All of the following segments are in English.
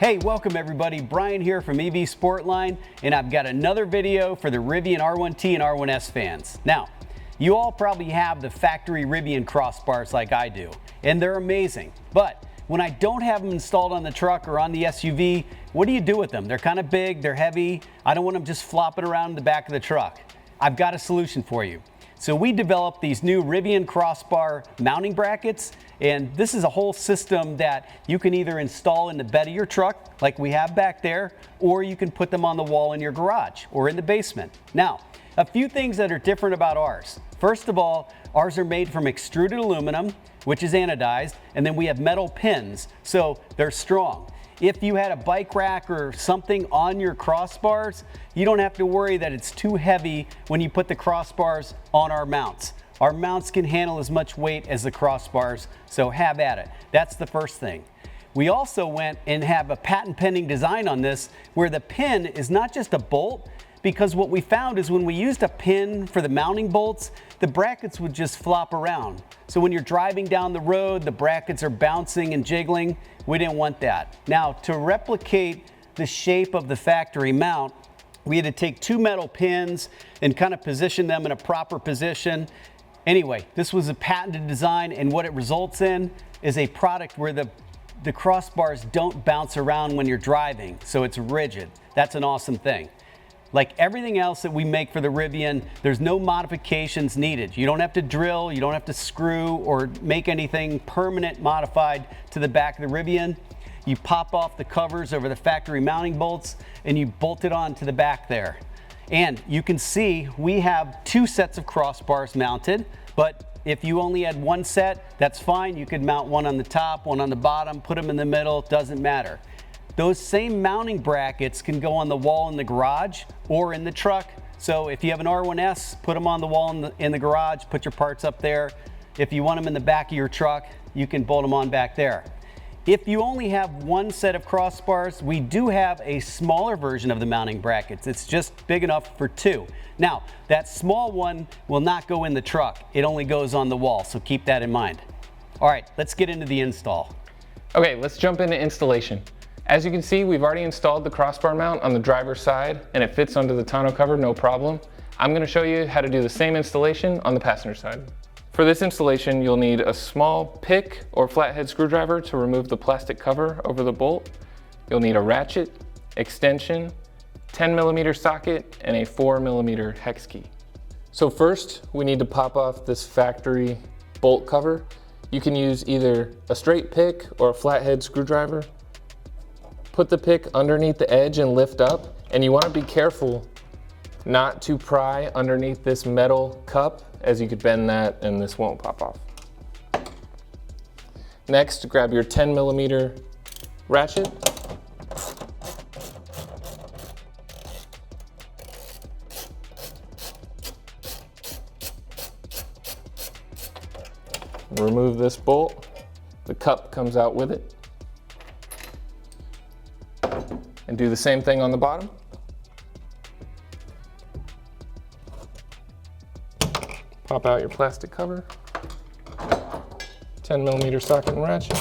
Hey, welcome everybody. Brian here from EV Sportline, and I've got another video for the Rivian R1T and R1S fans. Now, you all probably have the factory Rivian crossbars like I do, and they're amazing. But when I don't have them installed on the truck or on the SUV, what do you do with them? They're kind of big, they're heavy. I don't want them just flopping around in the back of the truck. I've got a solution for you. So we developed these new Rivian crossbar mounting brackets, and this is a whole system that you can either install in the bed of your truck, like we have back there, or you can put them on the wall in your garage or in the basement. Now, a few things that are different about ours. First of all, ours are made from extruded aluminum, which is anodized, and then we have metal pins, so they're strong. If you had a bike rack or something on your crossbars, you don't have to worry that it's too heavy when you put the crossbars on our mounts. Our mounts can handle as much weight as the crossbars, so have at it. That's the first thing. We also went and have a patent pending design on this where the pin is not just a bolt, because what we found is when we used a pin for the mounting bolts, the brackets would just flop around. So when you're driving down the road, the brackets are bouncing and jiggling. We didn't want that. Now, to replicate the shape of the factory mount, we had to take two metal pins and kind of position them in a proper position. Anyway, this was a patented design, and what it results in is a product where the crossbars don't bounce around when you're driving, so it's rigid. That's an awesome thing. Like everything else that we make for the Rivian, there's no modifications needed. You don't have to drill, you don't have to screw or make anything permanent modified to the back of the Rivian. You pop off the covers over the factory mounting bolts and you bolt it on to the back there. And you can see we have two sets of crossbars mounted, but if you only had one set, that's fine. You could mount one on the top, one on the bottom, put them in the middle, doesn't matter. Those same mounting brackets can go on the wall in the garage or in the truck. So if you have an R1S, put them on the wall in the garage, put your parts up there. If you want them in the back of your truck, you can bolt them on back there. If you only have one set of crossbars, we do have a smaller version of the mounting brackets. It's just big enough for two. Now, that small one will not go in the truck. It only goes on the wall, so keep that in mind. All right, let's get into the install. Okay, let's jump into installation. As you can see, we've already installed the crossbar mount on the driver's side and it fits under the tonneau cover, no problem. I'm going to show you how to do the same installation on the passenger side. For this installation, you'll need a small pick or flathead screwdriver to remove the plastic cover over the bolt. You'll need a ratchet, extension, 10mm socket, and a 4mm hex key. So first, we need to pop off this factory bolt cover. You can use either a straight pick or a flathead screwdriver. Put the pick underneath the edge and lift up, and you want to be careful not to pry underneath this metal cup, as you could bend that and this won't pop off. Next, grab your 10mm ratchet. Remove this bolt. The cup comes out with it. And do the same thing on the bottom. Pop out your plastic cover, 10mm socket and ratchet.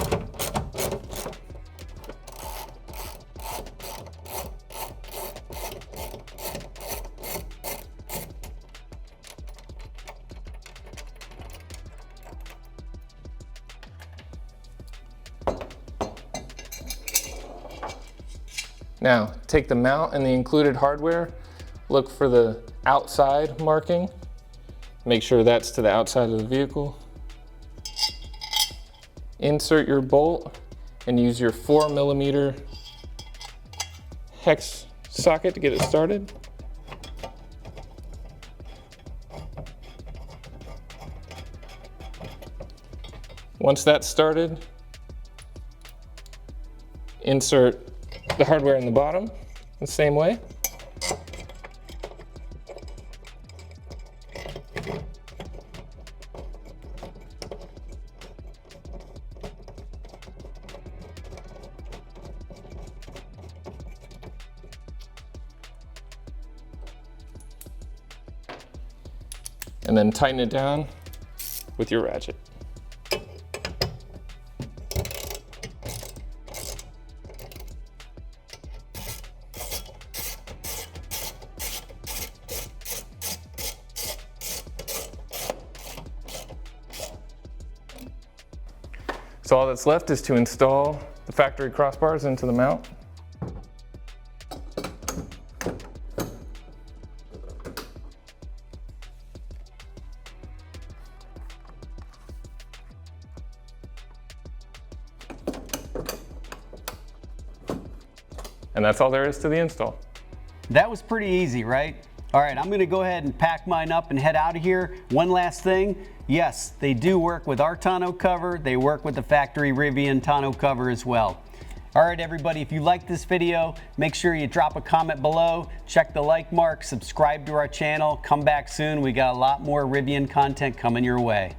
Now, take the mount and the included hardware, look for the outside marking, make sure that's to the outside of the vehicle. Insert your bolt and use your 4mm hex socket to get it started. Once that's started, insert the hardware in the bottom the same way. And then tighten it down with your ratchet. So all that's left is to install the factory crossbars into the mount. And that's all there is to the install. That was pretty easy, right? All right, I'm gonna go ahead and pack mine up and head out of here. One last thing, yes, they do work with our tonneau cover. They work with the factory Rivian tonneau cover as well. All right, everybody, if you like this video, make sure you drop a comment below, check the like mark, subscribe to our channel, come back soon. We got a lot more Rivian content coming your way.